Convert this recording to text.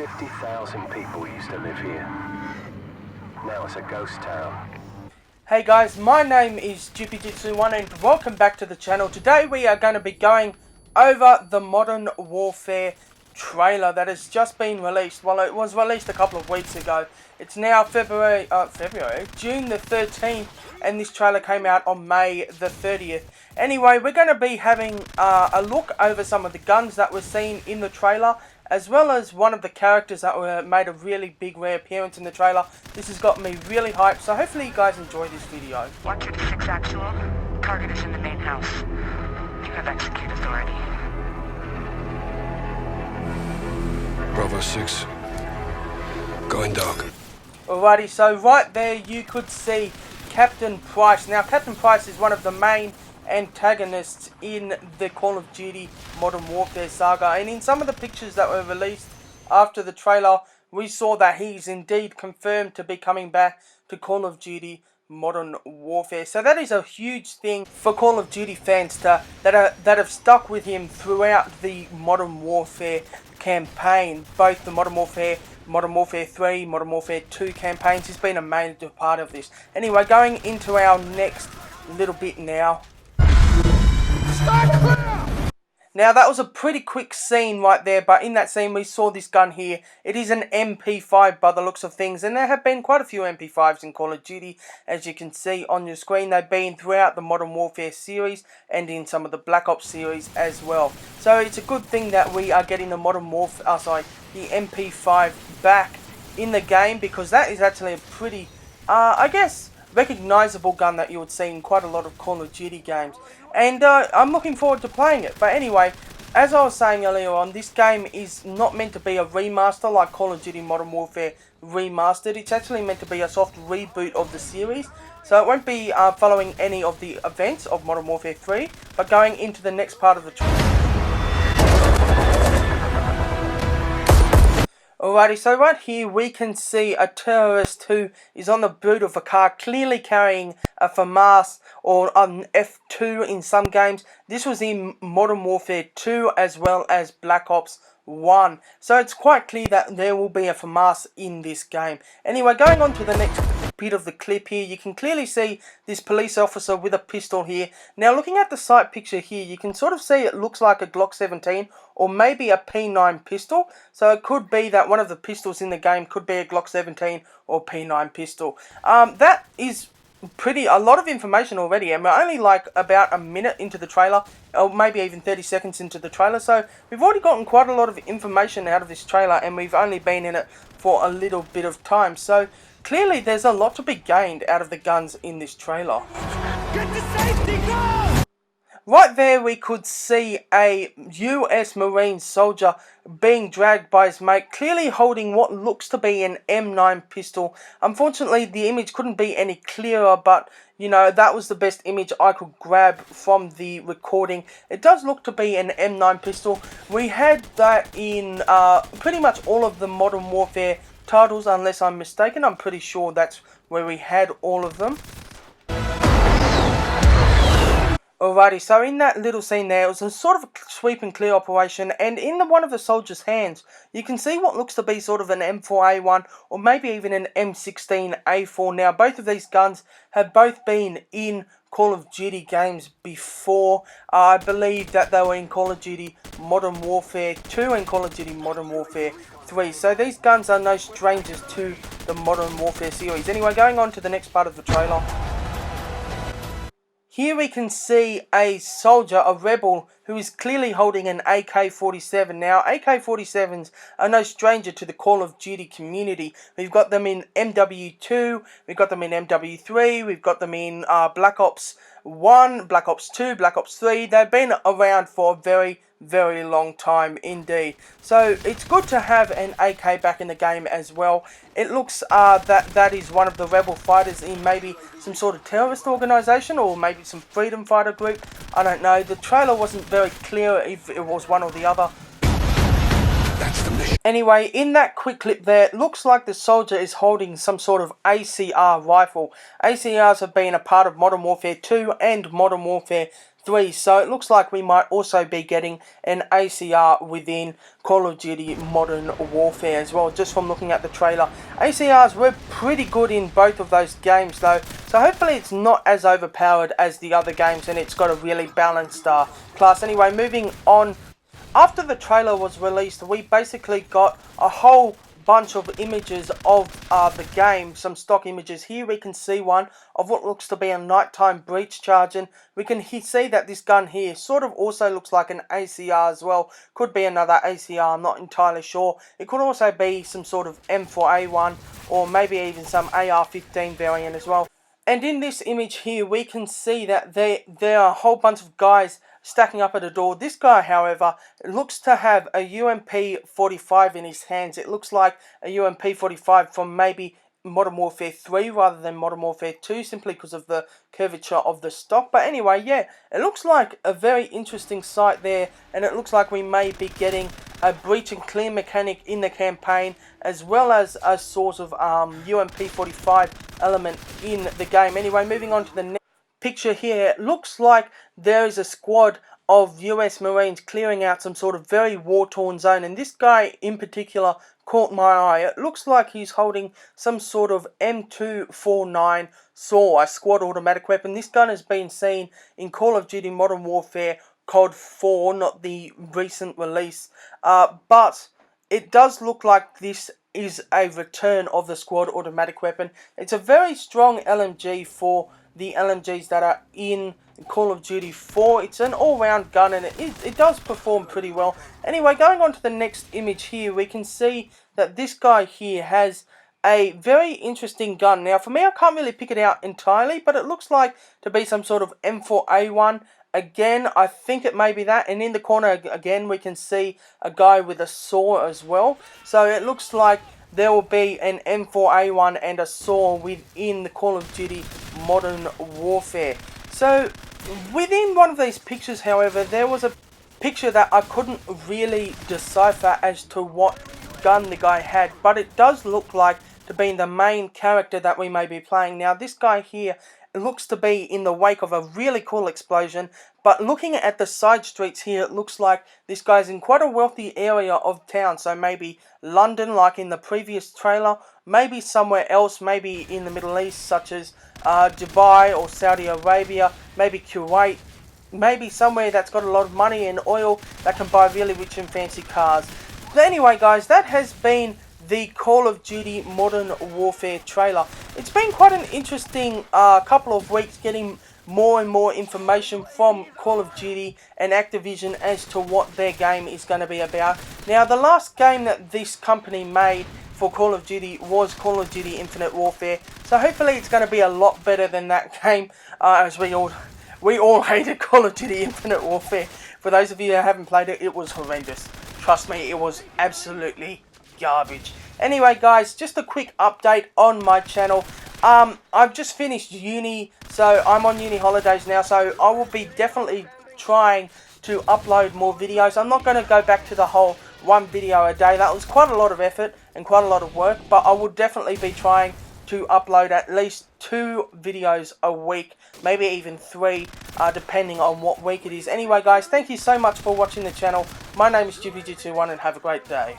50,000 people used to live here. Now it's a ghost town. Hey guys, my name is Jujitsu1 and welcome back to the channel. Today we are going to be going over the Modern Warfare trailer that has just been released. Well, it was released a couple of weeks ago. It's now June the 13th, and this trailer came out on May the 30th. Anyway, we're going to be having a look over some of the guns that were seen in the trailer, as well as one of the characters that made a really big reappearance in the trailer. This has got me really hyped, so hopefully you guys enjoy this video. 126 actual. Target is in the main house. You have execute authority. Bravo 6. Going dark. Alrighty, so right there you could see Captain Price. Now, Captain Price is one of the main antagonists in the Call of Duty Modern Warfare saga, and in some of the pictures that were released after the trailer, we saw that he's indeed confirmed to be coming back to Call of Duty Modern Warfare. So that is a huge thing for Call of Duty fans that have stuck with him throughout the Modern Warfare campaign, both the Modern Warfare 3, Modern Warfare 2 campaigns. He's been a major part of this. Anyway, going into our next little bit now. Now, that was a pretty quick scene right there, but in that scene we saw this gun here. It is an MP5 by the looks of things, and there have been quite a few MP5s in Call of Duty, as you can see on your screen. They've been throughout the Modern Warfare series and in some of the Black Ops series as well. So it's a good thing that we are getting the the MP5 back in the game, because that is actually a pretty, I guess, recognizable gun that you would see in quite a lot of Call of Duty games, and I'm looking forward to playing it. But anyway, as I was saying earlier on, this game is not meant to be a remaster like Call of Duty Modern Warfare Remastered. It's actually meant to be a soft reboot of the series, so it won't be following any of the events of Modern Warfare 3, but going into the next part of the Alrighty, so right here we can see a terrorist who is on the boot of a car, clearly carrying a FAMAS or an F2 in some games. This was in Modern Warfare 2 as well as Black Ops 1. So it's quite clear that there will be a FAMAS in this game. Anyway, going on to the next bit of the clip here, you can clearly see this police officer with a pistol here. Now, looking at the sight picture here, you can sort of see it looks like a Glock 17 or maybe a P9 pistol. So it could be that one of the pistols in the game could be a Glock 17 or P9 pistol. That is a lot of information already, and we're only like about a minute into the trailer, or maybe even 30 seconds into the trailer. So we've already gotten quite a lot of information out of this trailer, and we've only been in it for a little bit of time. So clearly there's a lot to be gained out of the guns in this trailer. Get to safety, go! Right there we could see a US Marine soldier being dragged by his mate, clearly holding what looks to be an M9 pistol. Unfortunately, the image couldn't be any clearer, but you know, that was the best image I could grab from the recording. It does look to be an M9 pistol. We had that in pretty much all of the Modern Warfare titles, unless I'm mistaken. I'm pretty sure that's where we had all of them. Alrighty, so in that little scene there, it was a sort of a sweep and clear operation, and in one of the soldiers' hands, you can see what looks to be sort of an M4A1, or maybe even an M16A4. Now, both of these guns have both been in Call of Duty games before. I believe that they were in Call of Duty Modern Warfare 2 and Call of Duty Modern Warfare 3. So these guns are no strangers to the Modern Warfare series. Anyway, going on to the next part of the trailer. Here we can see a soldier, a rebel, who is clearly holding an AK-47. Now, AK-47s are no stranger to the Call of Duty community. We've got them in MW2, we've got them in MW3, we've got them in Black Ops 1, Black Ops 2, Black Ops 3. They've been around for a very, very long time indeed. So it's good to have an AK back in the game as well. It looks that is one of the rebel fighters in maybe some sort of terrorist organisation, or maybe some freedom fighter group. I don't know. The trailer wasn't very clear if it was one or the other. That's the mission. Anyway, in that quick clip there, it looks like the soldier is holding some sort of ACR rifle. ACRs have been a part of Modern Warfare 2 and Modern Warfare 3. So it looks like we might also be getting an ACR within Call of Duty Modern Warfare as well, just from looking at the trailer. ACRs were pretty good in both of those games though, so hopefully it's not as overpowered as the other games and it's got a really balanced class. Anyway, moving on. After the trailer was released, we basically got a whole bunch of images of the game, some stock images. Here we can see one of what looks to be a nighttime breach charging. We can see that this gun here sort of also looks like an ACR as well. Could be another ACR, I'm not entirely sure. It could also be some sort of M4A1 or maybe even some AR-15 variant as well. And in this image here, we can see that there are a whole bunch of guys stacking up at a door. This guy, however, looks to have a UMP-45 in his hands. It looks like a UMP-45 from maybe Modern Warfare 3 rather than Modern Warfare 2, simply because of the curvature of the stock. But anyway, yeah, it looks like a very interesting sight there, and it looks like we may be getting a breach and clear mechanic in the campaign, as well as a sort of UMP-45 element in the game. Anyway, moving on to the next picture here, it looks like there is a squad of US Marines clearing out some sort of very war-torn zone, and this guy in particular caught my eye. It looks like he's holding some sort of M249 SAW, a squad automatic weapon. This gun has been seen in Call of Duty Modern Warfare CoD 4, not the recent release, but it does look like this is a return of the squad automatic weapon. It's a very strong LMG for the LMGs that are in Call of Duty 4. It's an all-round gun and it does perform pretty well. Anyway, going on to the next image here, we can see that this guy here has a very interesting gun. Now, for me, I can't really pick it out entirely, but it looks like to be some sort of M4A1. Again, I think it may be that. And in the corner, again, we can see a guy with a SAW as well. So it looks like there will be an M4A1 and a SAW within the Call of Duty Modern Warfare. So within one of these pictures, however, there was a picture that I couldn't really decipher as to what gun the guy had, but it does look like to be the main character that we may be playing. Now, this guy here, it looks to be in the wake of a really cool explosion, but looking at the side streets here, it looks like this guy's in quite a wealthy area of town. So maybe London, like in the previous trailer, maybe somewhere else, maybe in the Middle East, such as Dubai or Saudi Arabia, maybe Kuwait, maybe somewhere that's got a lot of money and oil that can buy really rich and fancy cars. But anyway, guys, that has been the Call of Duty Modern Warfare trailer. It's been quite an interesting couple of weeks getting more and more information from Call of Duty and Activision as to what their game is going to be about. Now, the last game that this company made for Call of Duty was Call of Duty Infinite Warfare, so hopefully it's going to be a lot better than that game, as we all hated Call of Duty Infinite Warfare. For those of you who haven't played it, it was horrendous. Trust me, it was absolutely garbage. Anyway, guys, just a quick update on my channel. I've just finished uni, so I'm on uni holidays now, so I will be definitely trying to upload more videos. I'm not going to go back to the whole one video a day. That was quite a lot of effort and quite a lot of work, but I will definitely be trying to upload at least 2 videos a week, maybe even 3, depending on what week it is. Anyway, guys, thank you so much for watching the channel. My name is StupidJitsu1 and have a great day.